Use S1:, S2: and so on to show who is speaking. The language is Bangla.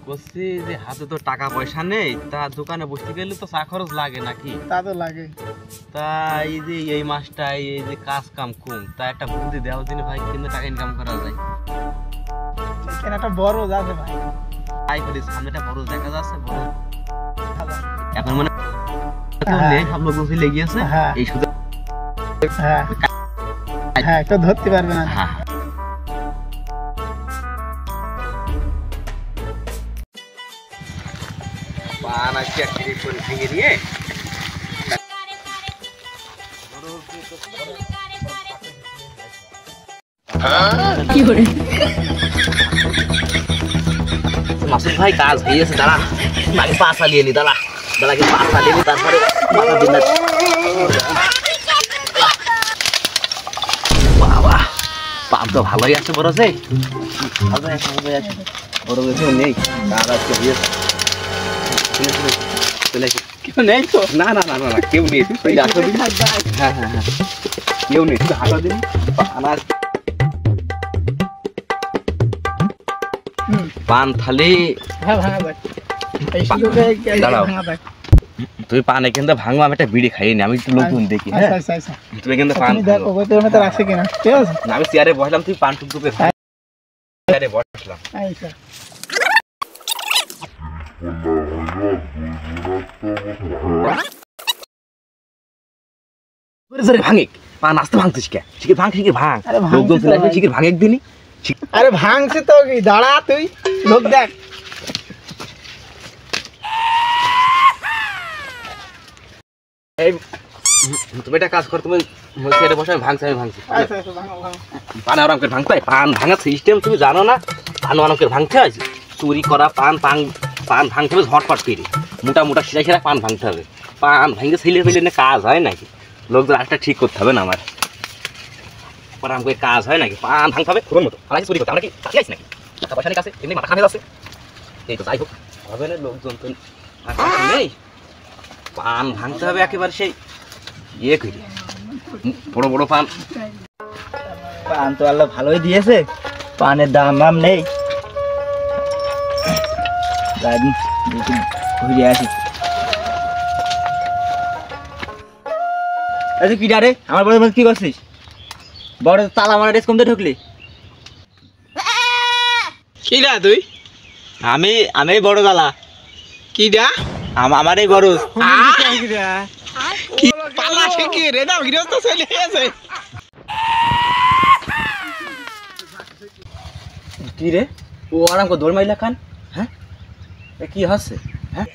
S1: বলছি যে হাতে তো টাকা পয়সা নেই, তা দোকানে বসতে গেলে তো চা খরচ লাগে নাকি?
S2: তা তো লাগে।
S1: তা এই যে এই মাসটা এই যে কাজ কাম কম, তা একটা বুদ্ধি দেওয়া দিন ভাই, কিন্তু টাকা ইনকাম করা যায়।
S2: এখানে একটা বড় আছে ভাই,
S1: তাই করি সামনে একটা বড় দেখা যাচ্ছে, বড় এখন মানে নেই, সব লোক বসে লেগে আছে এই শুধু।
S2: হ্যাঁ হ্যাঁ, কেউ ধরতে পারবে না।
S1: হ্যাঁ পান আজকে একটি করে ভেঙে নিয়ে
S3: কি করে
S1: মাসুদ ভাই কাজ হয়ে গেছে, দাঁড়া আগে পা চালিয়ে নি, দাঁড়া দাঁড়া আগে পা চালিয়ে নি, তারপরে মাথা দিন। বাবা পাপ তো ভালোই আছে, বড় আছে বড় বেশি নেই, কাজ আজকে হয়েছে। কেউ নেই তো? না না না না না, কেউ নেই। তুই হ্যাঁ হ্যাঁ হ্যাঁ, কেউ নেই, তুই হাঁটা দিন। পান থালি তুই পান এখান থেকে ভাঙবো, আমি একটা বিড়ি খাইনি, আমি একটু লোকজন দেখি। হ্যাঁ তুমি এখান থেকে পান
S2: আছে কিনা, ঠিক আছে?
S1: আমি চেয়ারে বসলাম, তুই পান টুক টুকে চেয়ারে বসলাম। ভাঙে পান আসতে ভাঙতিস কে? শিখে ভাঙ, শিখে ভাঙ, লোকজন চলে আসবে, শিখে ভাঙ একদিনই।
S2: আরে ভাঙছে তো, কি দাঁড়া তুই, লোক দেখ।
S1: তুমি একটা কাজ কর, তুমি চেয়ারে বসে, আমি ভাঙছি, আমি ভাঙছি। পান আরাম করে ভাঙতে হয়, পান ভাঙার সিস্টেম তুমি জানো না? পান আরাম করে ভাঙতে হয়, চুরি করা পান পান পান ভাঙতে হবে ঝটপট করে, মোটা মোটা সিরা সিরা পান ভাঙতে হবে। পান ভাঙতে ছেলে ফেলে না কাজ হয় নাকি? লোকদের আরেকটা ঠিক করতে হবে না আমার, আরাম করে কাজ হয় নাকি? পান ভাঙতে হবে পুরোর মতো, আর চুরি করতে আমরা কি চাকরি আছে নাকি? টাকা পয়সা নেই কাছে, এমনি মাথা খামে যাচ্ছে। এই তো যাই হোক, হবে না, লোকজন তো নেই, পান ভাঙতে হবে একেবারে সেই ইয়ে করি, বড় বড় পান।
S2: পান তো আল্লাহ ভালোই দিয়েছে, পানের দাম নেই। ঘুরে আসি। আচ্ছা কি রে, আমার বড় কি করছিস? বড় তালা মারা রেস কমতে ঢুকলি কি রা তুই? আমি বড় তালা কি ডা? আমার এই বড় কি পালা শিখি রে, না গৃহস্থ চলে গেছে। কি রে, ও আরাম করে দৌড় মাইলা খান। হ্যাঁ কি হচ্ছে? হ্যাঁ